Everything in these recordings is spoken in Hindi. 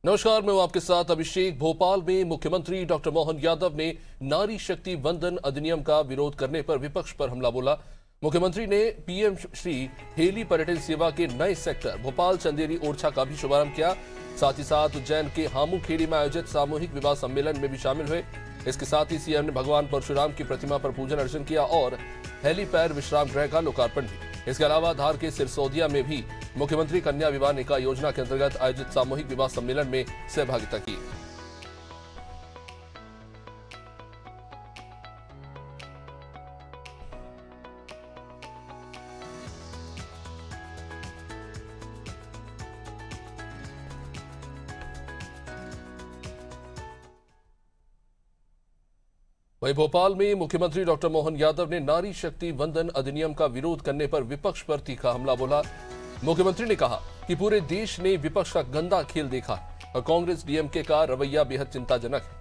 नमस्कार, मैं हूं आपके साथ अभिषेक। भोपाल में मुख्यमंत्री डॉक्टर मोहन यादव ने नारी शक्ति वंदन अधिनियम का विरोध करने पर विपक्ष पर हमला बोला। मुख्यमंत्री ने पीएम श्री हेली पर्यटन सेवा के नए सेक्टर भोपाल चंदेरी ओरछा का भी शुभारंभ किया। साथ ही साथ उज्जैन के हामू खेड़ी में आयोजित सामूहिक विवाह सम्मेलन में भी शामिल हुए। इसके साथ ही सीएम ने भगवान परशुराम की प्रतिमा पर पूजन अर्चन किया और हेलीपैड विश्राम गृह का लोकार्पण भी। इसके अलावा धार के सिरसौदिया में भी मुख्यमंत्री कन्या विवाह निकाह योजना के अंतर्गत आयोजित सामूहिक विवाह सम्मेलन में सहभागिता की। वहीं भोपाल में मुख्यमंत्री डॉक्टर मोहन यादव ने नारी शक्ति वंदन अधिनियम का विरोध करने पर विपक्ष पर तीखा हमला बोला। मुख्यमंत्री ने कहा कि पूरे देश ने विपक्ष का गंदा खेल देखा और कांग्रेस डीएमके का रवैया बेहद चिंताजनक है।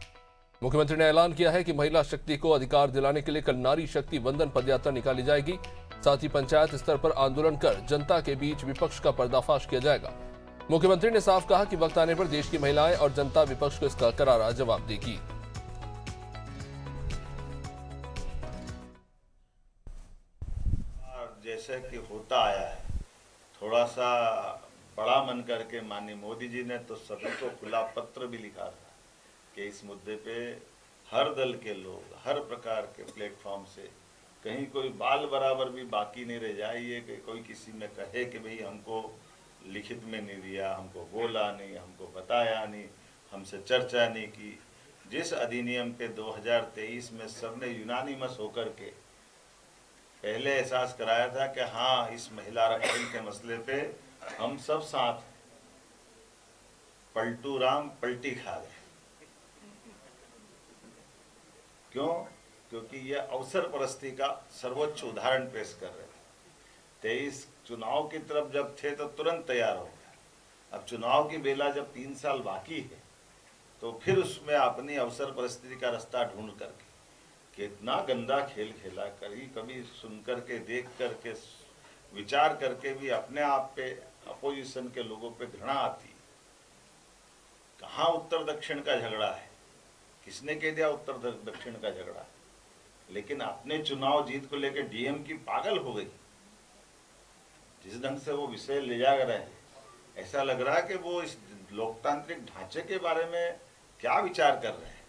मुख्यमंत्री ने ऐलान किया है कि महिला शक्ति को अधिकार दिलाने के लिए कल नारी शक्ति वंदन पदयात्रा निकाली जाएगी। साथ ही पंचायत स्तर पर आंदोलन कर जनता के बीच विपक्ष का पर्दाफाश किया जाएगा। मुख्यमंत्री ने साफ कहा कि वक्त आने पर देश की महिलाएं और जनता विपक्ष को इसका करारा जवाब देगी। जैसे कि होता आया है, थोड़ा सा बड़ा मन करके माननीय मोदी जी ने तो सभी को खुला पत्र भी लिखा था कि इस मुद्दे पे हर दल के लोग हर प्रकार के प्लेटफॉर्म से कहीं कोई बाल बराबर भी बाकी नहीं रह जाए। ये कि कोई किसी में कहे कि भाई हमको लिखित में नहीं दिया, हमको बोला नहीं, हमको बताया नहीं, हमसे चर्चा नहीं की। जिस अधिनियम पे 2023 में सबने यूनानिमस होकर के पहले एहसास कराया था कि हाँ, इस महिला आरक्षण के मसले पे हम सब साथ पलटू राम पलटी खा गए। क्यों? क्योंकि यह अवसर परस्ती का सर्वोच्च उदाहरण पेश कर रहे थे। 23 चुनाव की तरफ जब थे तो तुरंत तैयार हो गया। अब चुनाव की बेला जब 3 साल बाकी है तो फिर उसमें अपनी अवसर परिस्थिति का रास्ता ढूंढ करके कितना गंदा खेल खेला। कभी सुन करके, देख करके, विचार करके भी अपने आप पे अपोजिशन के लोगों पे घृणा आती। कहाँ उत्तर दक्षिण का झगड़ा है? किसने कह दिया उत्तर दक्षिण का झगड़ा है? लेकिन अपने चुनाव जीत को लेकर डीएम की पागल हो गई। जिस ढंग से वो विषय ले जा रहे हैं, ऐसा लग रहा है कि वो इस लोकतांत्रिक ढांचे के बारे में क्या विचार कर रहे हैं।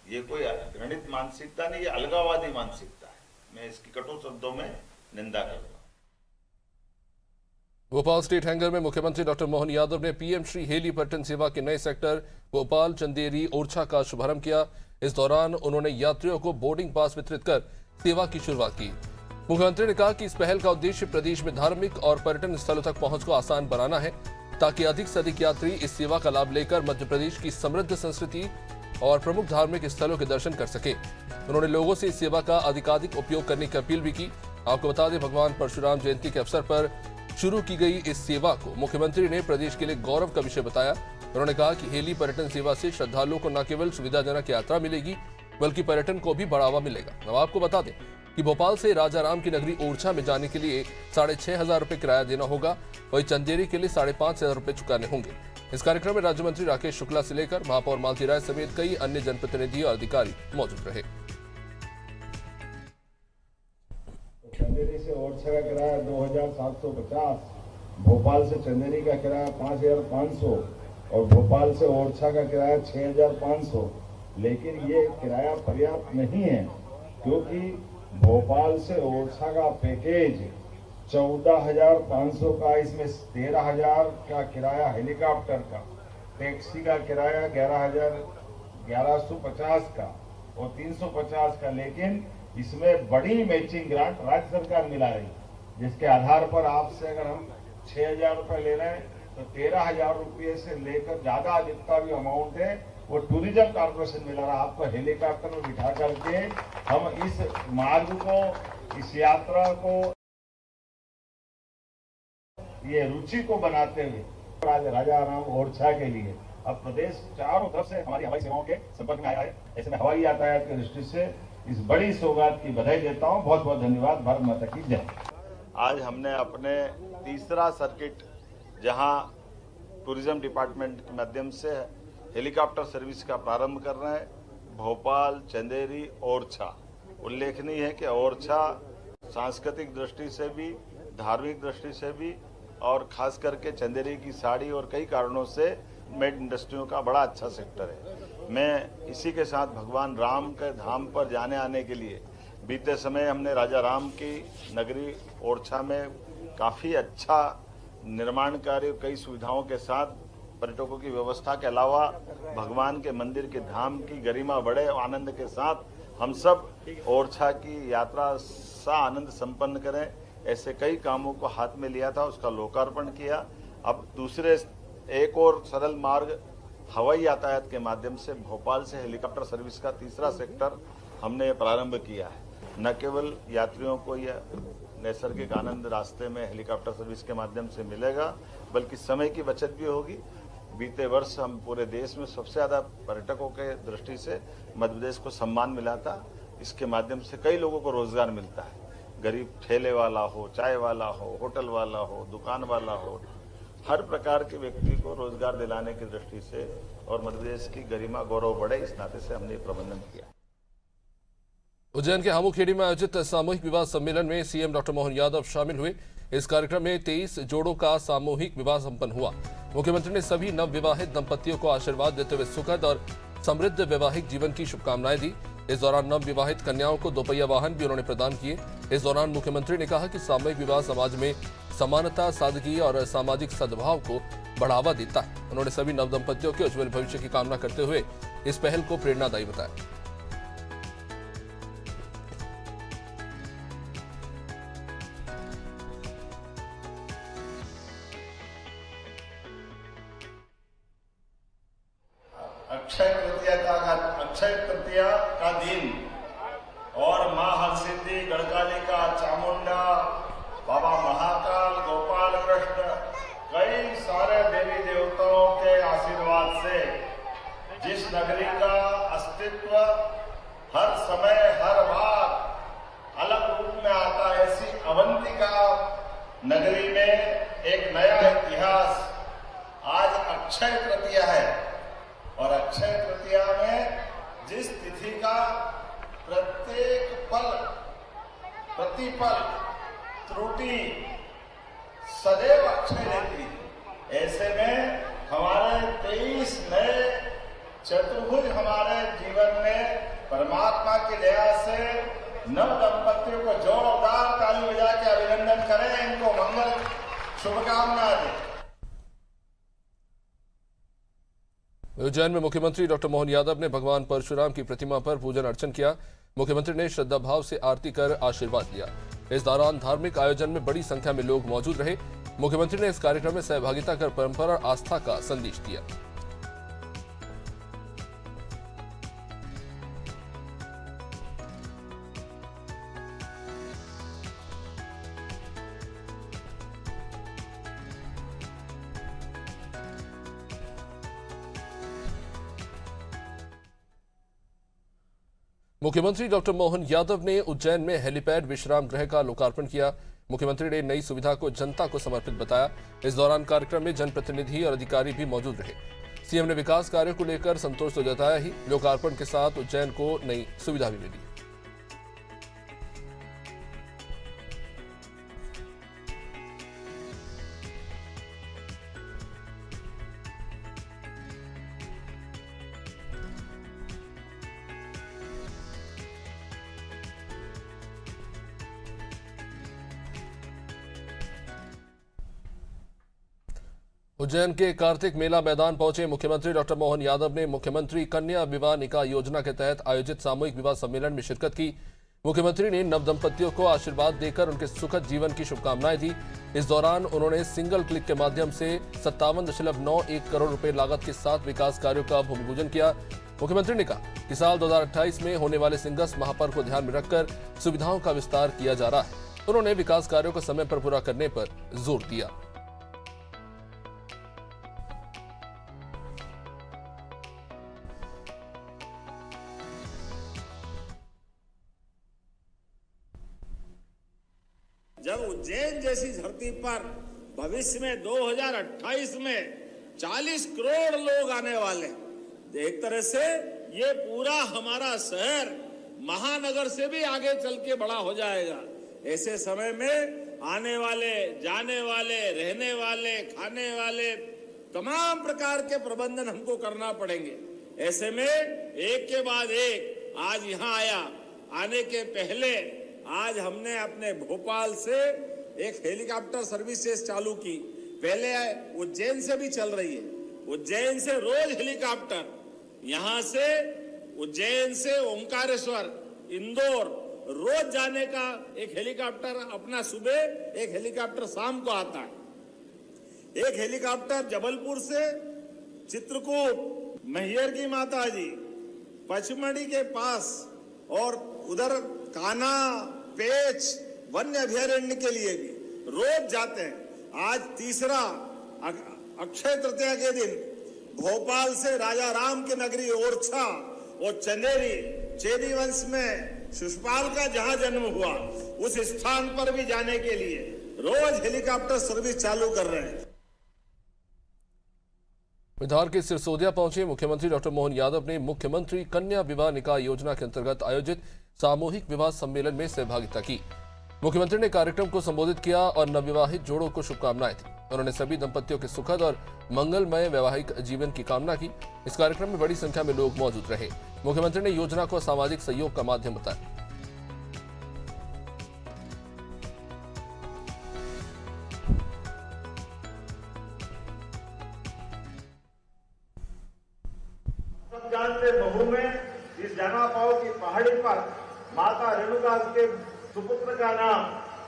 ये कोई घृणित मानसिकता नहीं, ये अलगाववादी मानसिकता है। मैं इसकी कठोर शब्दों में निंदा कर रहा हूं। भोपाल स्टेट हैंगर में मुख्यमंत्री डॉक्टर मोहन यादव ने पीएम श्री हेली पर्यटन सेवा के नए सेक्टर भोपाल चंदेरी ओरछा का शुभारंभ किया। इस दौरान उन्होंने यात्रियों को बोर्डिंग पास वितरित कर सेवा की शुरुआत की। मुख्यमंत्री ने कहा कि इस पहल का उद्देश्य प्रदेश में धार्मिक और पर्यटन स्थलों तक पहुंच को आसान बनाना है, ताकि अधिक से अधिक यात्री इस सेवा का लाभ लेकर मध्य प्रदेश की समृद्ध संस्कृति और प्रमुख धार्मिक स्थलों के दर्शन कर सके। उन्होंने लोगों से इस सेवा का अधिकाधिक उपयोग करने की अपील भी की। आपको बता दें, भगवान परशुराम जयंती के अवसर पर शुरू की गई इस सेवा को मुख्यमंत्री ने प्रदेश के लिए गौरव का विषय बताया। उन्होंने कहा कि हेली पर्यटन सेवा से श्रद्धालुओं को न केवल सुविधाजनक यात्रा मिलेगी बल्कि पर्यटन को भी बढ़ावा मिलेगा। अब आपको बता दें कि भोपाल से राजा राम की नगरी ओरछा में जाने के लिए 6,500 रुपये किराया देना होगा। वहीं चंदेरी के लिए 5,500 रुपये चुकाने होंगे। इस कार्यक्रम में राज्य मंत्री राकेश शुक्ला से लेकर महापौर मालती राय समेत कई अन्य जनप्रतिनिधि और अधिकारी मौजूद रहे। चंदेरी से ओरछा का किराया 2,750, भोपाल से चंदेरी का किराया 5,500 और भोपाल से ओरछा का किराया 6,500। लेकिन ये किराया पर्याप्त नहीं है, क्योंकि भोपाल से ओरछा का पैकेज 14,500 का, इसमें 13,000 का किराया हेलीकॉप्टर का, टैक्सी का किराया 11,150 का और 350 का। लेकिन इसमें बड़ी मैचिंग ग्रांट राज्य सरकार मिला रही है, जिसके आधार पर आपसे अगर हम 6,000 रुपये ले रहे हैं तो 13,000 रुपये से लेकर ज्यादा जितना भी अमाउंट है वो टूरिज्म कॉर्पोरेशन मिला रहा। आपको हेलीकॉप्टर में बिठा करके हम इस मार्ग को, इस यात्रा को, ये रुचि को बनाते हुए आज राजा राम ओरछा के लिए अब प्रदेश चारों तरफ से हमारी हवाई सेवाओं के संपर्क में आया है। ऐसे में हवाई यातायात की दृष्टि से इस बड़ी सौगात की बधाई देता हूं। बहुत बहुत धन्यवाद। भारत माता की जय। आज हमने अपने तीसरा सर्किट, जहां टूरिज्म डिपार्टमेंट के माध्यम से हेलीकॉप्टर सर्विस का प्रारंभ कर रहे हैं भोपाल, चंदेरी, ओरछा। उल्लेखनीय है कि ओरछा सांस्कृतिक दृष्टि से भी, धार्मिक दृष्टि से भी और खास करके चंदेरी की साड़ी और कई कारणों से मेड इंडस्ट्रियों का बड़ा अच्छा सेक्टर है। मैं इसी के साथ भगवान राम के धाम पर जाने आने के लिए बीते समय हमने राजा राम की नगरी ओरछा में काफ़ी अच्छा निर्माण कार्य कई सुविधाओं के साथ पर्यटकों की व्यवस्था के अलावा भगवान के मंदिर के धाम की गरिमा बढ़े और आनंद के साथ हम सब ओरछा की यात्रा सा आनंद संपन्न करें, ऐसे कई कामों को हाथ में लिया था, उसका लोकार्पण किया। अब दूसरे एक और सरल मार्ग हवाई यातायात के माध्यम से भोपाल से हेलीकॉप्टर सर्विस का तीसरा सेक्टर हमने प्रारंभ किया है। न केवल यात्रियों को यह नैसर्गिक आनंद रास्ते में हेलीकॉप्टर सर्विस के माध्यम से मिलेगा, बल्कि समय की बचत भी होगी। बीते वर्ष हम पूरे देश में सबसे ज़्यादा पर्यटकों के दृष्टि से मध्य प्रदेश को सम्मान मिला था। इसके माध्यम से कई लोगों को रोजगार मिलता है। गरीब ठेले वाला हो, चाय वाला हो, होटल वाला हो, दुकान वाला हो, हर प्रकार के व्यक्ति को रोजगार दिलाने की दृष्टि से और मध्य प्रदेश की गरिमा गौरव बढ़े, इस नाते से हमने प्रबंधन किया। उज्जैन के हामुखेड़ी में आयोजित सामूहिक विवाह सम्मेलन में सीएम डॉक्टर मोहन यादव शामिल हुए। इस कार्यक्रम में 23 जोड़ों का सामूहिक विवाह संपन्न हुआ। मुख्यमंत्री ने सभी नवविवाहित दंपतियों को आशीर्वाद देते हुए सुखद और समृद्ध वैवाहिक जीवन की शुभकामनाएं दी। इस दौरान नवविवाहित कन्याओं को दोपहिया वाहन भी उन्होंने प्रदान किए। इस दौरान मुख्यमंत्री ने कहा कि सामूहिक विवाह समाज में समानता, सादगी और सामाजिक सद्भाव को बढ़ावा देता है। उन्होंने सभी नवदंपतियों के उज्जवल भविष्य की कामना करते हुए इस पहल को प्रेरणादायी बताया। अक्षय तृतीया का दिन और मां हरसिद्धि, गढ़कालिका, चामुंडा, बाबा महाकाल, गोपाल कृष्ण, कई सारे देवी देवताओं के आशीर्वाद से जिस नगरी का अस्तित्व हर समय हर बार अलग रूप में आता है, ऐसी अवंतिका नगरी में एक नया इतिहास। आज अक्षय तृतीया है और अक्षय तृतीया में जिस तिथि का प्रत्येक पल प्रतिपल त्रुटि सदैव अक्षय रहती, ऐसे में हमारे 23 नए चतुर्भुज हमारे जीवन में परमात्मा की दया से नव दंपतियों को जोरदार ताली बजा के अभिनंदन करें, इनको मंगल शुभकामनाएं दें। उज्जैन में मुख्यमंत्री डॉक्टर मोहन यादव ने भगवान परशुराम की प्रतिमा पर पूजन अर्चन किया। मुख्यमंत्री ने श्रद्धा भाव से आरती कर आशीर्वाद लिया। इस दौरान धार्मिक आयोजन में बड़ी संख्या में लोग मौजूद रहे। मुख्यमंत्री ने इस कार्यक्रम में सहभागिता कर परंपरा और आस्था का संदेश दिया। मुख्यमंत्री डॉक्टर मोहन यादव ने उज्जैन में हेलीपैड विश्राम गृह का लोकार्पण किया। मुख्यमंत्री ने नई सुविधा को जनता को समर्पित बताया। इस दौरान कार्यक्रम में जनप्रतिनिधि और अधिकारी भी मौजूद रहे। सीएम ने विकास कार्यों को लेकर संतोष तो जताया ही, लोकार्पण के साथ उज्जैन को नई सुविधा भी मिली। उज्जैन के कार्तिक मेला मैदान पहुंचे मुख्यमंत्री डॉक्टर मोहन यादव ने मुख्यमंत्री कन्या विवाह निकाह योजना के तहत आयोजित सामूहिक विवाह सम्मेलन में शिरकत की। मुख्यमंत्री ने नवदंपतियों को आशीर्वाद देकर उनके सुखद जीवन की शुभकामनाएं दी। इस दौरान उन्होंने सिंगल क्लिक के माध्यम से 57.91 करोड़ रुपए लागत के 7 विकास कार्यों का भूमि पूजन किया। मुख्यमंत्री ने कहा कि साल 2028 में होने वाले सिंगस महापर्व को ध्यान में रखकर सुविधाओं का विस्तार किया जा रहा है। उन्होंने विकास कार्यों को समय पर पूरा करने पर जोर दिया। जब उज्जैन जैसी धरती पर भविष्य में 2028 में 40 करोड़ लोग आने वाले। एक तरह से ये पूरा हमारा शहर महानगर से भी आगे चल के बड़ा हो जाएगा। ऐसे समय में आने वाले, जाने वाले, रहने वाले, खाने वाले तमाम प्रकार के प्रबंधन हमको करना पड़ेंगे। ऐसे में एक के बाद एक आज यहाँ आया। आने के पहले आज हमने अपने भोपाल से एक हेलीकॉप्टर सर्विसेज चालू की। पहले उज्जैन से भी चल रही है। उज्जैन से रोज हेलीकॉप्टर, यहाँ से उज्जैन से ओंकारेश्वर, इंदौर रोज जाने का एक हेलीकॉप्टर अपना सुबह, एक हेलीकॉप्टर शाम को आता है। एक हेलीकॉप्टर जबलपुर से चित्रकूट, मैहर की माता जी, पचमढ़ी के पास और उधर कान्हा, पेच वन्य अभयारण्य के लिए भी रोज जाते हैं। आज तीसरा अक्षय तृतीया के दिन भोपाल से राजा राम की नगरी ओरछा और चंदेरी, चेदी वंश में शिशुपाल का जहां जन्म हुआ, उस स्थान पर भी जाने के लिए रोज हेलीकॉप्टर सर्विस चालू कर रहे हैं। बिहार के सिरसोदिया पहुंचे मुख्यमंत्री डॉक्टर मोहन यादव ने मुख्यमंत्री कन्या विवाह निकाह योजना के अंतर्गत आयोजित सामूहिक विवाह सम्मेलन में सहभागिता की। मुख्यमंत्री ने कार्यक्रम को संबोधित किया और नवविवाहित जोड़ों को शुभकामनाएं दी। उन्होंने सभी दंपतियों के सुखद और मंगलमय वैवाहिक जीवन की कामना की। इस कार्यक्रम में बड़ी संख्या में लोग मौजूद रहे। मुख्यमंत्री ने योजना को सामाजिक सहयोग का माध्यम बताया। जानते महू में इस जनापाव की पहाड़ी पर माता रेणुका के सुपुत्र का नाम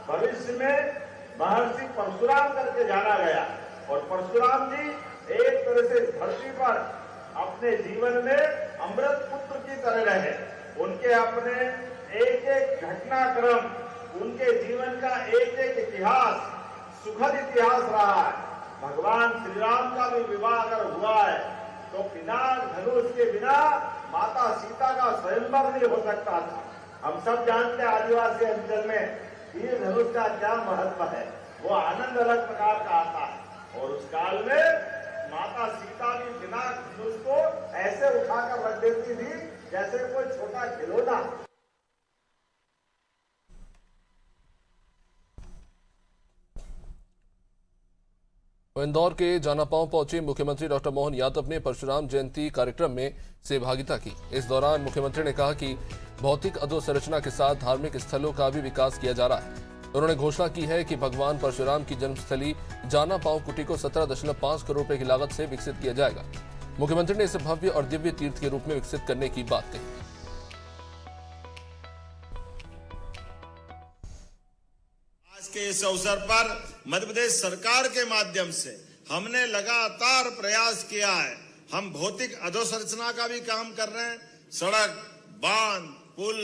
भविष्य में महर्षि परशुराम करके जाना गया। और परशुराम जी एक तरह से धरती पर अपने जीवन में अमृत पुत्र की तरह रहे। उनके अपने एक एक घटनाक्रम, उनके जीवन का एक एक इतिहास सुखद इतिहास रहा है। भगवान श्री राम का भी विवाह अगर हुआ है तो बिना धनुष के बिना माता सीता का स्वयंवर नहीं हो सकता था। हम सब जानते हैं आदिवासी अंचल में तीर धनुष का क्या महत्व है। वो आनंद अलग प्रकार का आता है। और उस काल में माता सीता भी बिना धनुष को ऐसे उठाकर रख देती थी जैसे कोई छोटा खिलौना। इंदौर के जानापांव पहुंचे मुख्यमंत्री डॉक्टर मोहन यादव ने परशुराम जयंती कार्यक्रम में सहभागिता की। इस दौरान मुख्यमंत्री ने कहा कि भौतिक अधोसंरचना के साथ धार्मिक स्थलों का भी विकास किया जा रहा है। उन्होंने घोषणा की है कि भगवान परशुराम की जन्मस्थली जानापांव कुटी को 17.5 करोड़ रुपए की लागत से विकसित किया जाएगा। मुख्यमंत्री ने इसे भव्य और दिव्य तीर्थ के रूप में विकसित करने की बात कही। आज के इस अवसर पर मध्य प्रदेश सरकार के माध्यम से हमने लगातार प्रयास किया है। हम भौतिक अधोसंरचना का भी काम कर रहे हैं। सड़क, बांध, पुल,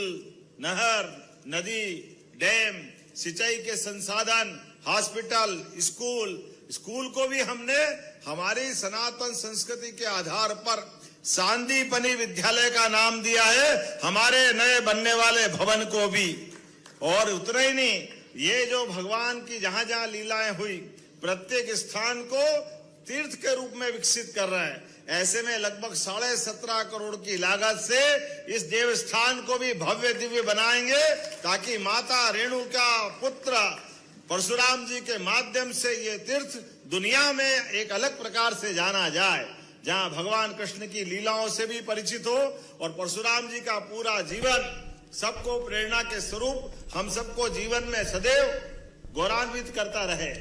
नहर, नदी, डैम, सिंचाई के संसाधन, हॉस्पिटल, स्कूल को भी हमने हमारी सनातन संस्कृति के आधार पर सांदीपनी विद्यालय का नाम दिया है, हमारे नए बनने वाले भवन को भी। और उतना ही नहीं, ये जो भगवान की जहां जहां लीलाएं हुई, प्रत्येक स्थान को तीर्थ के रूप में विकसित कर रहे हैं। ऐसे में लगभग 17.5 करोड़ की लागत से इस देवस्थान को भी भव्य दिव्य बनाएंगे, ताकि माता रेणु का पुत्र परशुराम जी के माध्यम से ये तीर्थ दुनिया में एक अलग प्रकार से जाना जाए, जहां भगवान कृष्ण की लीलाओं से भी परिचित हो और परशुराम जी का पूरा जीवन सबको प्रेरणा के स्वरूप हम सबको जीवन में सदैव गौरवान्वित करता रहे।